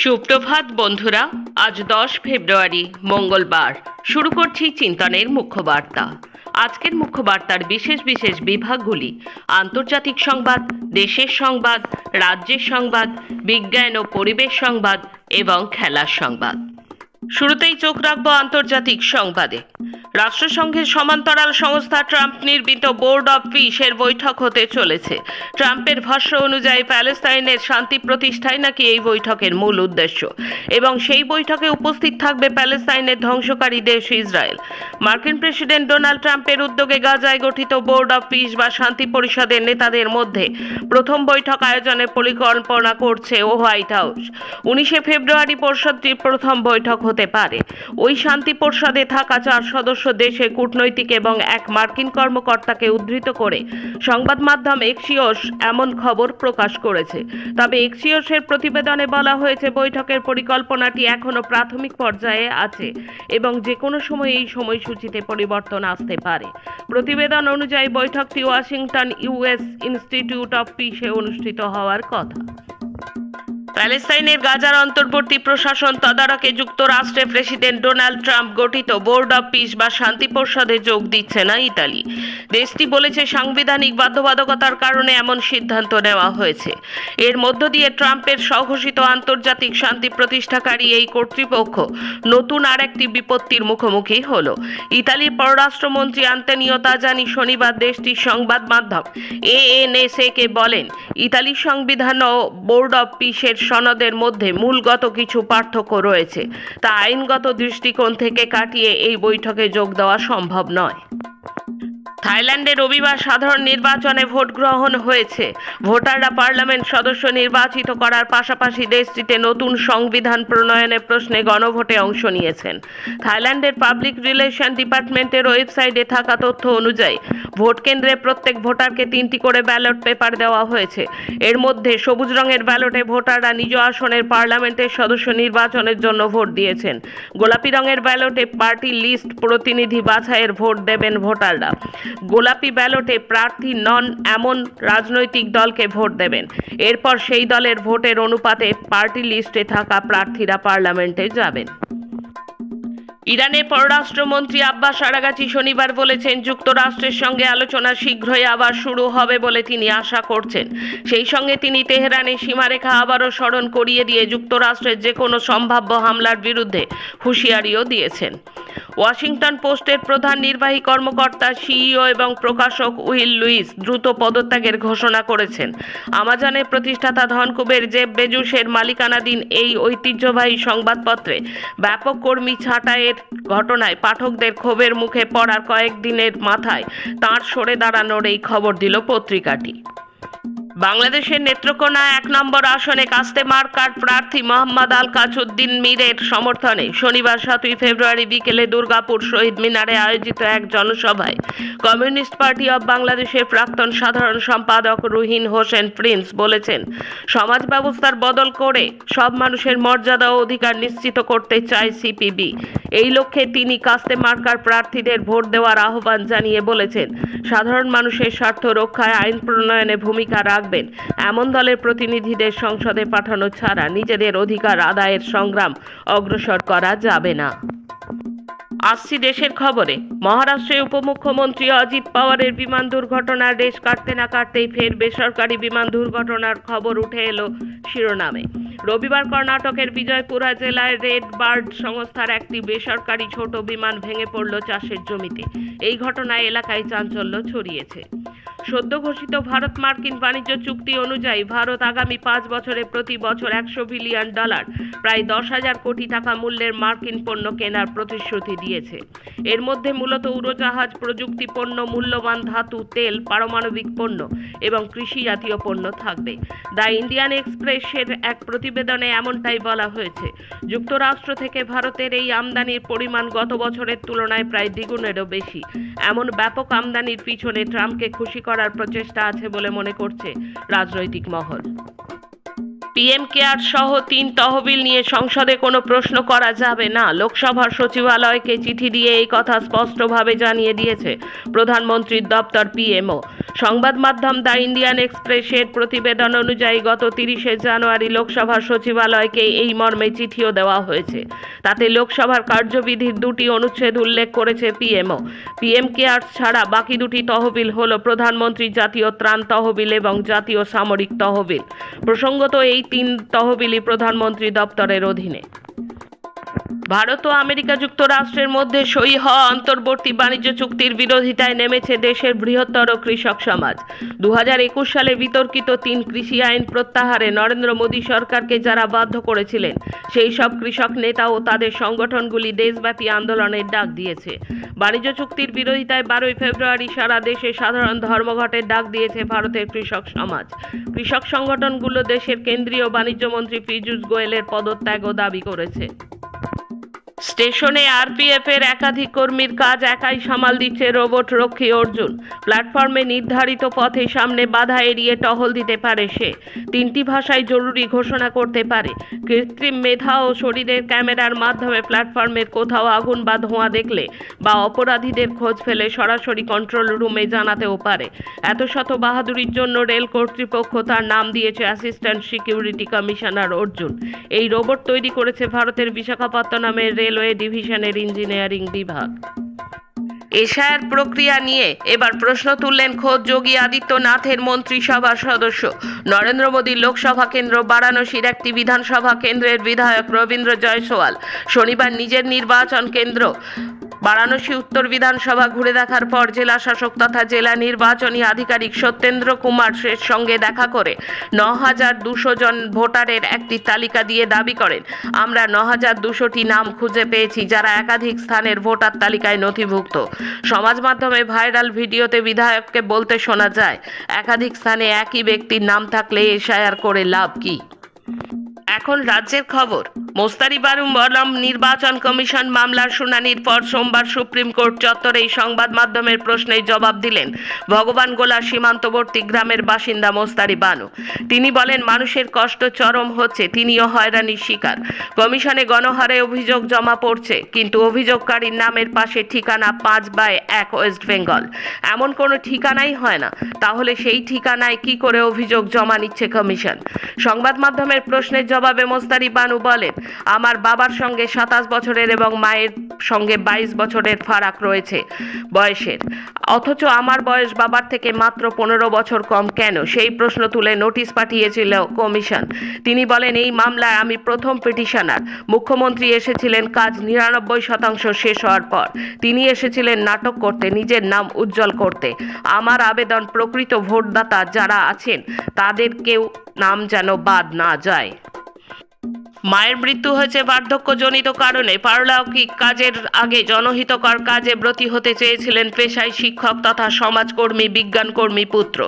সুপ্রভাত বন্ধুরা, আজ 10 ফেব্রুয়ারি মঙ্গলবার। শুরু করছি চিন্তনের মুখ্য বার্তা। আজকের মুখ্য বার্তার বিশেষ বিশেষ বিভাগগুলি: আন্তর্জাতিক সংবাদ, দেশের সংবাদ, রাজ্যের সংবাদ, বিজ্ঞান ও পরিবেশ সংবাদ এবং খেলার সংবাদ। শুরুতেই চোখ রাখবো আন্তর্জাতিক সংবাদে। রাষ্ট্রসংঘের সমান্তরাল সংস্থা ট্রাম্প নির্মিত বোর্ড অব পিসের বৈঠক হতে চলেছে। ট্রাম্পের ভাষ্য অনুযায়ী প্যালেস্তাইনের শান্তি প্রতিষ্ঠাই নাকি এই বৈঠকের মূল উদ্দেশ্য, এবং সেই বৈঠকে উপস্থিত থাকবে প্যালেস্তাইনের ধ্বংসকারী দেশ ইসরায়েল। মার্কিন প্রেসিডেন্ট ডোনাল্ড ট্রাম্পের উদ্যোগে গাজায় গঠিত বোর্ড অব পিস বা শান্তি পরিষদের নেতাদের মধ্যে প্রথম বৈঠক আয়োজনের পরিকল্পনা করছে হোয়াইট হাউস। 19 ফেব্রুয়ারি পরিষদটির প্রথম বৈঠক হতে পারে। ওই শান্তি পরিষদে থাকা 4 সদস্য দেশের কূটনৈতিক এবং এক মার্কিন কর্মকর্তাকে উদ্ধৃত করে সংবাদ মাধ্যম এক্সিওস এমন খবর প্রকাশ করেছে। তবে এক্সিওসের প্রতিবেদনে বলা হয়েছে বৈঠকের পরিকল্পনাটি এখনো প্রাথমিক পর্যায়ে আছে এবং যে কোনো সময় এই সময়সূচিতে পরিবর্তন আসতে পারে। প্রতিবেদন অনুযায়ী বৈঠকটি ওয়াশিংটন ইউএস ইনস্টিটিউট অফ পিসে অনুষ্ঠিত হওয়ার কথা। প্যালেস্তাইনের গাজার অন্তর্বর্তী প্রশাসন তদারকে যুক্তরাষ্ট্রের প্রেসিডেন্ট ডোনাল্ড ট্রাম্প গঠিত বোর্ড অব পিস বা শান্তি পরিষদে যোগ দিচ্ছে না ইতালি। দেশটি বলেছে সাংবিধানিক বাধ্যবাধকতার কারণে এমন সিদ্ধান্ত নেওয়া হয়েছে। এর মধ্য দিয়ে ট্রাম্পের স্বঘোষিত আন্তর্জাতিক শান্তি প্রতিষ্ঠাকারী এই কর্তৃপক্ষ নতুন আরেকটি বিপত্তির মুখোমুখি হলো। ইতালির পররাষ্ট্রমন্ত্রী আন্তোনিও তাজানি শনিবার দেশটির সংবাদ মাধ্যম এএনএসএ-কে বলেন, ইতালির সংবিধান ও বোর্ড অব পিসের সনদের মধ্যে মূলগত কিছু পার্থক্য রয়েছে, তা আইনগত দৃষ্টিকোণ থেকে কাটিয়ে এই বৈঠকে যোগ দেওয়া সম্ভব নয়। থাইল্যান্ডে রবিবার সাধারণ নির্বাচনে ভোট গ্রহণ হয়েছে। ভোটাররা পার্লামেন্ট সদস্য নির্বাচিত করার পাশাপাশি দেশটিতে নতুন সংবিধান প্রণয়নের প্রশ্নে গণভোটে অংশ নিয়েছেন। থাইল্যান্ডের পাবলিক রিলেশন ডিপার্টমেন্টের ওয়েবসাইটে থাকা তথ্য অনুযায়ী ভোট কেন্দ্রে প্রত্যেক ভোটারকে 3টি করে ব্যালট পেপার দেওয়া হয়েছে। এর মধ্যে সবুজ রঙের ব্যালটে ভোটাররা নিজ আসনের পার্লামেন্টের সদস্য নির্বাচনের জন্য ভোট দিয়েছেন। গোলাপি রঙের ব্যালটে পার্টি লিস্ট প্রতিনিধি বাছাইয়ের ভোট দেবেন ভোটাররা। গোলাপি ব্যালটে প্রার্থী নন এমন রাজনৈতিক দলকে ভোট দেবেন। এরপর সেই দলের ভোটের অনুপাতে পার্টি লিস্টে থাকা প্রার্থীরা পার্লামেন্টে যাবেন। ইরানের পররাষ্ট্রমন্ত্রী আব্বাস আরাগাচি শনিবার বলেছেন, যুক্তরাষ্ট্রের সঙ্গে আলোচনা শীঘ্রই আবার শুরু হবে বলে তিনি আশা করছেন। সেই সঙ্গে তিনি তেহরানের সীমারেখা আবারও স্মরণ করিয়ে দিয়ে যুক্তরাষ্ট্রের যে কোনো সম্ভাব্য হামলার বিরুদ্ধে হুঁশিয়ারিও দিয়েছেন। ওয়াশিংটন পোস্টের প্রধান নির্বাহী কর্মকর্তা, সিইও এবং প্রকাশক উইল লুইস দ্রুত পদত্যাগের ঘোষণা করেছেন। আমাজনের প্রতিষ্ঠাতা ধনকুবের জেফ বেজোসের মালিকানাধীন এই ঐতিহ্যবাহী সংবাদপত্রে ব্যাপক কর্মী ছাঁটাইয়ের ঘটনায় পাঠকদের ক্ষোভের মুখে পড়ার কয়েকদিনের মাথায় তাঁর সরে দাঁড়ানোর এই খবর দিল পত্রিকাটি। বাংলাদেশের নেত্রকোনা 1 নম্বর আসনে কাস্তে মার্কার প্রার্থী মোহাম্মদ আল কাছউদ্দিন মীরের সমর্থনে শনিবার 7 ফেব্রুয়ারি বিকেলে দুর্গাপুর শহীদ মিনারে আয়োজিত এক জনসভায় কমিউনিস্ট পার্টি অব বাংলাদেশের প্রাক্তন সাধারণ সম্পাদক রুহিন হোসেন প্রিন্স বলেছেন, সমাজ ব্যবস্থার বদল করে সব মানুষের মর্যাদা ও অধিকার নিশ্চিত করতে চায় সিপিবি। এই লক্ষ্যে তিনি কাস্তে মার্কার প্রার্থীদের ভোট দেওয়ার আহ্বান জানিয়ে বলেছেন, সাধারণ মানুষের স্বার্থ রক্ষায় আইন প্রণয়নে ভূমিকা রাখবেন এমন দলের প্রতিনিধিদের সংসদে পাঠানো ছাড়া নিজেদের অধিকার আদায়ের সংগ্রাম অগ্রসর করা যাবে না। আসছি দেশের খবরে। মহারাষ্ট্রের উপমুখ্যমন্ত্রী অজিত পাওয়ারের বিমান দুর্ঘটনার রেশ কাটতে না কাটতেই ফের বেসরকারি বিমান দুর্ঘটনার খবর উঠে এলো শিরোনামে। রবিবার কর্ণাটকের বিজয়পুরা জেলায় রেড বার্ড সংস্থার একটি বেসরকারি ছোট বিমান ভেঙে পড়ল চাষের জমিতে। এই ঘটনায় এলাকায় চাঞ্চল্য ছড়িয়েছে। সদ্য ঘোষিত ভারত মার্কিন বাণিজ্য চুক্তি অনুযায়ী ভারত আগামী 5 বছরে প্রতি বছর $100 বিলিয়ন প্রায় 10,000 কোটি টাকা মূল্যের মার্কিন পণ্য কেনার প্রতিশ্রুতি দিয়েছে। এর মধ্যে মূলত উড়োজাহাজ, প্রযুক্তি পণ্য, মূল্যবান ধাতু, তেল, পারমাণবিক পণ্য এবং কৃষি জাতীয় পণ্য থাকবে। দ্য ইন্ডিয়ান এক্সপ্রেসের এক প্রতিবেদনে এমনটাই বলা হয়েছে। যুক্তরাষ্ট্র থেকে ভারতের এই আমদানির পরিমাণ গত বছরের তুলনায় প্রায় দ্বিগুণেরও বেশি। এমন ব্যাপক আমদানির পিছনে ট্রাম্পকে খুশি করার প্রচেষ্টা আছে বলে মনে করছে রাজনৈতিক মহল। পিএম কেয়ার সহ 3 তহবিল নিয়ে সংসদে কোনো প্রশ্ন করা যাবে না। লোকসভার সচিবালয়কে চিঠি দিয়ে এই কথা স্পষ্টভাবে জানিয়ে দিয়েছে প্রধানমন্ত্রীর দপ্তর পিএমও। সংবাদ মাধ্যম দ্য ইন্ডিয়ান এক্সপ্রেসের প্রতিবেদন অনুযায়ী গত 30শে জানুয়ারি লোকসভা সচিবালয়কে এই মর্মে চিঠিও দেওয়া হয়েছে। তাতে লোকসভার কার্যবিধির 2টি অনুচ্ছেদ উল্লেখ করেছে পিএম কেয়ার্স ছাড়া বাকি 2টি তহবিল হল প্রধানমন্ত্রী জাতীয় ত্রাণ তহবিল এবং জাতীয় সামরিক তহবিল। প্রসঙ্গত, এই 3 তহবিলই প্রধানমন্ত্রী দপ্তরের অধীনে। ভারত ও আমেরিকা যুক্তরাষ্ট্রের মধ্যে সই হওয়া অন্তর্বর্তী বাণিজ্য চুক্তির বিরোধিতায় নেমেছে দেশের বৃহত্তর কৃষক সমাজ। 2021 সালে বিতর্কিত 3 কৃষি আইন প্রত্যাহারে নরেন্দ্র মোদী সরকারকে যারা বাধ্য করেছিলেন, সেই সব কৃষক নেতা ও তাদের সংগঠনগুলি দেশব্যাপী আন্দোলনের ডাক দিয়েছে। বাণিজ্য চুক্তির বিরোধিতায় 12ই ফেব্রুয়ারি সারা দেশে সাধারণ ধর্মঘটের ডাক দিয়েছে ভারতের কৃষক সমাজ। কৃষক সংগঠনগুলো দেশের কেন্দ্রীয় বাণিজ্য মন্ত্রী পীযূষ গোয়েলের পদত্যাগও দাবি করেছে। স্টেশনে আরপিএফের একাধিক কর্মীর কাজ একাই সামাল দিচ্ছে রোবট রক্ষী অর্জুন। প্ল্যাটফর্মে নির্ধারিত পথে সামনে বাধা এড়িয়ে টহল দিতে পারে সে। 3টি ভাষায় জরুরি ঘোষণা করতে পারে। কৃত্রিম মেধা ও শরীরের ক্যামেরার মাধ্যমে প্ল্যাটফর্মের কোথাও আগুন বা ধোঁয়া দেখলে বা অপরাধীদের খোঁজ ফেলে সরাসরি কন্ট্রোল রুমে জানাতেও পারে। এত শত বাহাদুরির জন্য রেল কর্তৃপক্ষ তার নাম দিয়েছে অ্যাসিস্ট্যান্ট সিকিউরিটি কমিশনার অর্জুন। এই রোবট তৈরি করেছে ভারতের বিশাখাপত্তনমের রেলওয়ে ডিভিশনের ইঞ্জিনিয়ারিং বিভাগ। এশায়ার প্রক্রিয়া নিয়ে এবার প্রশ্ন তুললেন খোদ যোগী আদিত্যনাথের মন্ত্রিসভার সদস্য। নরেন্দ্র মোদীর লোকসভা কেন্দ্র বারাণসীর একটি বিধানসভা কেন্দ্রের বিধায়ক রবীন্দ্র জয়সওয়াল শনিবার নিজের নির্বাচন কেন্দ্র বারাণসী উত্তর বিধানসভা ঘুরে দেখার পর জেলা শাসক তথা জেলা নির্বাচনী আধিকারিক সত্যেন্দ্র কুমার শের সঙ্গে দেখা করে 9,200 জন ভোটারের একটি তালিকা দিয়ে দাবি করেন, আমরা 9,200টি নাম খুঁজে পেয়েছি যারা একাধিক স্থানের ভোটার তালিকায় নথিভুক্ত। সমাজ মাধ্যমে ভাইরাল ভিডিওতে বিধায়ককে বলতে শোনা যায়, একাধিক স্থানে একই ব্যক্তির নাম থাকলে এশায়ার করে লাভ কি? এখন রাজ্যের খবর। মোস্তারিবানুম নির্বাচন কমিশন মামলার শুনানির পর সোমবার সুপ্রিম কোর্ট চত্বরে সংবাদ মাধ্যমের প্রশ্নের জবাব দিলেন ভগবানগোলা সীমান্তবর্তী গ্রামের বাসিন্দা মোস্তারিবানু। তিনি বলেন, মানুষের কষ্ট চরম হচ্ছে, তিনিও হয়রানির শিকার। কমিশনে গণহারে অভিযোগ জমা পড়ছে, কিন্তু অভিযোগকারীর নামের পাশে ঠিকানা 5/1 ওয়েস্ট বেঙ্গল। এমন কোনো ঠিকানাই হয় না, তাহলে সেই ঠিকানায় কি করে অভিযোগ জমা নিচ্ছে কমিশন? সংবাদ মাধ্যমের প্রশ্নের জবাবে মোস্তারিবানু বলেন, আমার বাবার সঙ্গে 27 বছরের এবং মায়ের সঙ্গে 22 বছরের ফারাক রয়েছে বয়সের, অথচ আমার বয়স বাবার থেকে মাত্র 15 বছর কম কেন? সেই প্রশ্ন তুলে নোটিশ পাঠিয়েছিল কমিশন। তিনি বলেন, এই মামলায় আমি প্রথম পিটিশনার। মুখ্যমন্ত্রী এসেছিলেন কাজ 99% শেষ হওয়ার পর। তিনি এসেছিলেন নাটক করতে, নিজের নাম উজ্জ্বল করতে। আমার আবেদন, প্রকৃত ভোটদাতা যারা আছেন তাদের কেউ নাম যেন বাদ না যায়। মায়ের মৃত্যু হয়েছে বার্ধক্যজনিত কারণে। পারলৌকিক কাজের আগে জনহিতকর কাজে ব্রতী হতে চেয়েছিলেন পেশায় শিক্ষক তথা সমাজকর্মী বিজ্ঞানকর্মী পুত্র।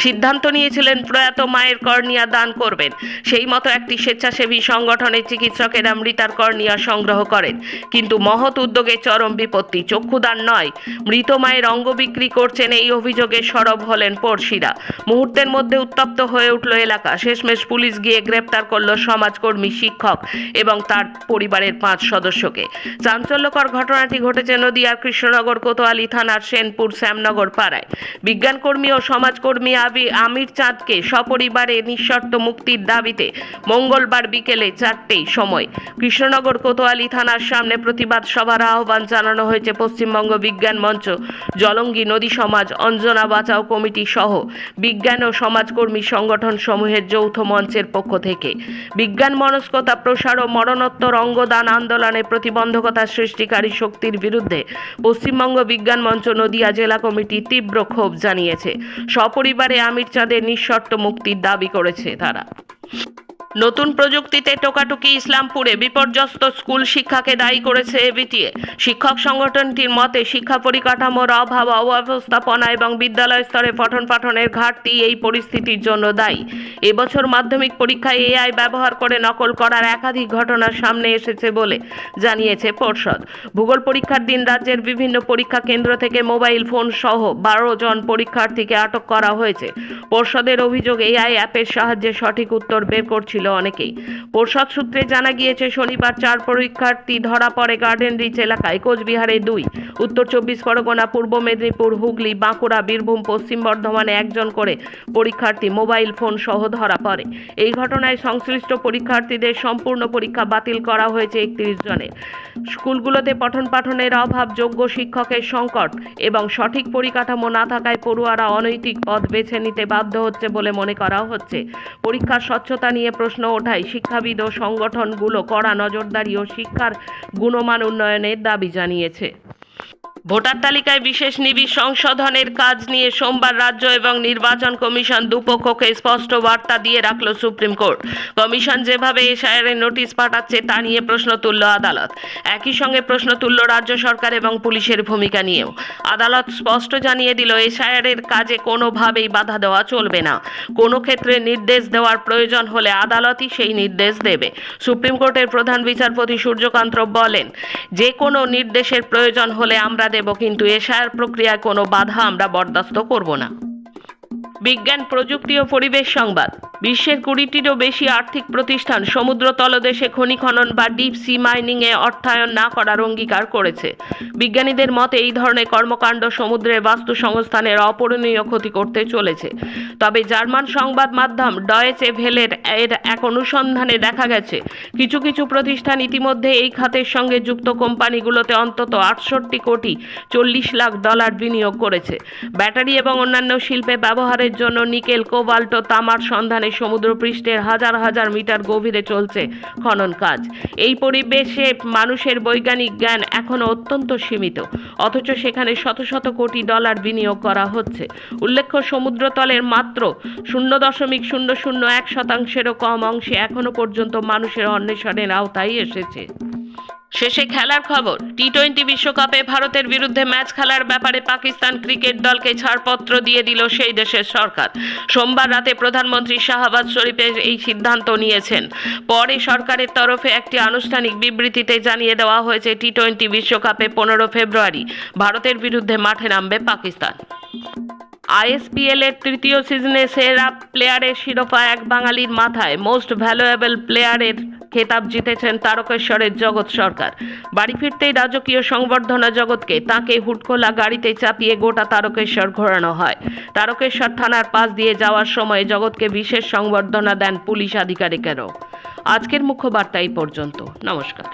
সিদ্ধান্ত নিয়েছিলেন প্রয়াত মায়ের কর্নিয়া দান করবেন। সেই মতো একটি স্বেচ্ছাসেবী সংগঠনের চিকিৎসকেরা মৃতার কর্নিয়া সংগ্রহ করেন, কিন্তু মহৎ উদ্যোগে চরম বিপত্তি। চক্ষুদান নয়, মৃত মায়ের অঙ্গ বিক্রি করছেন, এই অভিযোগে সরব হলেন পড়শিরা। মুহূর্তের মধ্যে উত্তপ্ত হয়ে উঠল এলাকা। শেষমেশ পুলিশ গিয়ে গ্রেপ্তার করল সমাজকর্মী শিক্ষক এবং তার পরিবারের 5 সদস্যকে। চাঞ্চল্যকর ঘটনাটি ঘটেছে নদিয়ার কৃষ্ণনগর কোতোয়ালি থানার সেনপুর শ্যামনগর পাড়ায়। বিজ্ঞানকর্মী ও সমাজকর্মী আমির চাঁদকে সপরিবারে নিঃশর্ত মুক্তির দাবিতে মঙ্গলবার বিকেলে 4টের সময় কৃষ্ণনগর কোতোয়ালি থানার সামনে প্রতিবাদ সভার আহ্বান জানানো হয়েছে পশ্চিমবঙ্গ বিজ্ঞান মঞ্চ, জলঙ্গি নদী সমাজ, অঞ্জনা বাঁচাও কমিটি সহ বিজ্ঞান ও সমাজকর্মী সংগঠন সমূহের যৌথ মঞ্চের পক্ষ থেকে। বিজ্ঞান মনস্কতা প্রসার ও মরণোত্তর অঙ্গদান আন্দোলনে প্রতিবন্ধকতা সৃষ্টিকারী শক্তির বিরুদ্ধে পশ্চিমবঙ্গ বিজ্ঞান মঞ্চ নদিয়া জেলা কমিটি তীব্র ক্ষোভ জানিয়েছে। সপরিবারে আমির চাঁদের নিঃশর্ত মুক্তির দাবি করেছে তারা। নতুন প্রযুক্তিতে টোকাটুকি ইসলামপুরে বিপর্যস্ত স্কুল শিক্ষাকে দায়ী করেছে এবিটিএ। শিক্ষক সংগঠনটির মতে শিক্ষা পরিকাঠামোর অভাব, অব্যবস্থাপনা এবং বিদ্যালয় স্তরে পঠন পাঠনের ঘাটতি এই পরিস্থিতির জন্য দায়ী। এবছর মাধ্যমিক পরীক্ষায় এআই ব্যবহার করে নকল করার একাধিক ঘটনা সামনে এসেছে বলে জানিয়েছে পর্ষদ। ভূগোল পরীক্ষার দিন রাজ্যের বিভিন্ন পরীক্ষা কেন্দ্র থেকে মোবাইল ফোন সহ 12 জন পরীক্ষার্থীকে আটক করা হয়েছে। পর্ষদের অভিযোগ, এআই অ্যাপের সাহায্যে সঠিক উত্তর বের করছিল ছিল অনেকেই। পর্ষদ সূত্রে জানা গিয়েছে, শনিবার 4 পরীক্ষার্থী ধরা পড়ে গার্ডেন রিচ এলাকায়। কোচবিহারে 2, উত্তর 24 পরগনা, পূর্ব মেদিনীপুর, হুগলি, বাঁকুড়া, বীরভূম, পশ্চিম বর্ধমানে একজন করে পরীক্ষার্থী মোবাইল ফোন সহ ধরা পড়ে। এই ঘটনায় সংশ্লিষ্ট পরীক্ষার্থীদের সম্পূর্ণ পরীক্ষা বাতিল করা হয়েছে 31 জনের। স্কুলগুলোতে পঠন পাঠনের অভাব, যোগ্য শিক্ষকের সংকট এবং সঠিক পরিকাঠামো না থাকায় পড়ুয়ারা অনৈতিক পথ বেছে নিতে বাধ্য হচ্ছে বলে মনে করা হচ্ছে। পরীক্ষার স্বচ্ছতা নিয়ে প্রশ্ন ওঠায় শিক্ষাবিদ ও সংগঠনগুলো কড়া নজরদারি ও শিক্ষার গুণমান উন্নয়নের দাবি জানিয়েছে। ভোটার তালিকায় বিশেষ নিবিড় সংশোধনের কাজ নিয়ে সোমবার রাজ্য এবং নির্বাচন কমিশন দুপক্ষকে স্পষ্ট বার্তা দিয়ে রাখল সুপ্রিম কোর্ট। কমিশন যেভাবে এসআইআরের নোটিশ পাঠাচ্ছে তা নিয়ে প্রশ্ন তুলল আদালত। একই সঙ্গে প্রশ্ন তুলল রাজ্য সরকার এবং পুলিশের ভূমিকা নিয়েও। আদালত স্পষ্ট জানিয়ে দিল, এসআইআরের কাজে কোনোভাবেই বাধা দেওয়া চলবে না। কোনো ক্ষেত্রে নির্দেশ দেওয়ার প্রয়োজন হলে আদালতই সেই নির্দেশ দেবে। সুপ্রিম কোর্টের প্রধান বিচারপতি সূর্যকান্ত বলেন, যে কোনো নির্দেশের প্রয়োজন হলে আমরা দেব, কিন্তু এসআইআর প্রক্রিয়ায় কোনো বাধা আমরা বরদাস্ত করব না। বিজ্ঞান, প্রযুক্তি ও পরিবেশ সংবাদ। বিশ্বের 20টিরও বেশি আর্থিক প্রতিষ্ঠান সমুদ্র তলদেশে খনি খনন বা ডিপ সি মাইনিংয়ে অর্থায়ন না করার অঙ্গীকার করেছে। বিজ্ঞানীদের মতে এই ধরনের কর্মকাণ্ড সমুদ্রের বাস্তু সংস্থানের অপূরণীয় ক্ষতি করতে চলেছে। তবে জার্মান সংবাদ মাধ্যম ডয়েচে ভেলের এক অনুসন্ধানে দেখা গেছে, কিছু কিছু প্রতিষ্ঠান ইতিমধ্যে এই খাতের সঙ্গে যুক্ত কোম্পানিগুলোতে অন্তত 68 কোটি 40 লাখ ডলার বিনিয়োগ করেছে। ব্যাটারি এবং অন্যান্য শিল্পে ব্যবহারের জন্য নিকেল, কোবাল্ট ও তামার সন্ধানে সমুদ্রপৃষ্ঠের হাজার হাজার মিটার গভীরে চলছে খনন কাজ। এই পরিবেশে মানুষের বৈজ্ঞানিক জ্ঞান এখনো অত্যন্ত সীমিত, অথচ সেখানে শত শত কোটি ডলার বিনিয়োগ করা হচ্ছে। উল্লেখ্য, সমুদ্রতলের মাত্র 0.001%-এরও কম অংশে এখনো পর্যন্ত মানুষের অন্বেষণের আওতায় এসেছে। শেষে খেলার খবর। টি-20 বিশ্বকাপে ভারতের বিরুদ্ধে ম্যাচ খেলার ব্যাপারে পাকিস্তান ক্রিকেট দলকে ছাড়পত্র দিয়ে দিল সেই দেশের সরকার। সোমবার রাতে প্রধানমন্ত্রী শাহবাজ শরীফ এই সিদ্ধান্ত নিয়েছেন। পরে সরকারের তরফে একটি আনুষ্ঠানিক বিবৃতিতে জানিয়ে দেওয়া হয়েছে, টি-20 বিশ্বকাপে 15 ফেব্রুয়ারি ভারতের বিরুদ্ধে মাঠে নামবে পাকিস্তান। আইএসপিএল এর তৃতীয় সিজনে সেরা প্লেয়ারের শিরোপা এক বাঙালির মাথায়। মোস্ট ভ্যালুয়েবল প্লেয়ারের খেতাব জিতেছেন তারকেশ্বরের জগৎ সরকার। বাড়ি ফিরতেই রাজকীয় সংবর্ধনা জগৎকে। তাকে হুটখোলা গাড়িতে চাপিয়ে গোটা তারকেশ্বর ঘোরানো হয়। তারকেশ্বর থানার পাশ দিয়ে যাওয়ার সময় জগৎকে বিশেষ সংবর্ধনা দেন পুলিশ আধিকারিকেরাও। আজকের মুখ্য বার্তা এই পর্যন্ত। নমস্কার।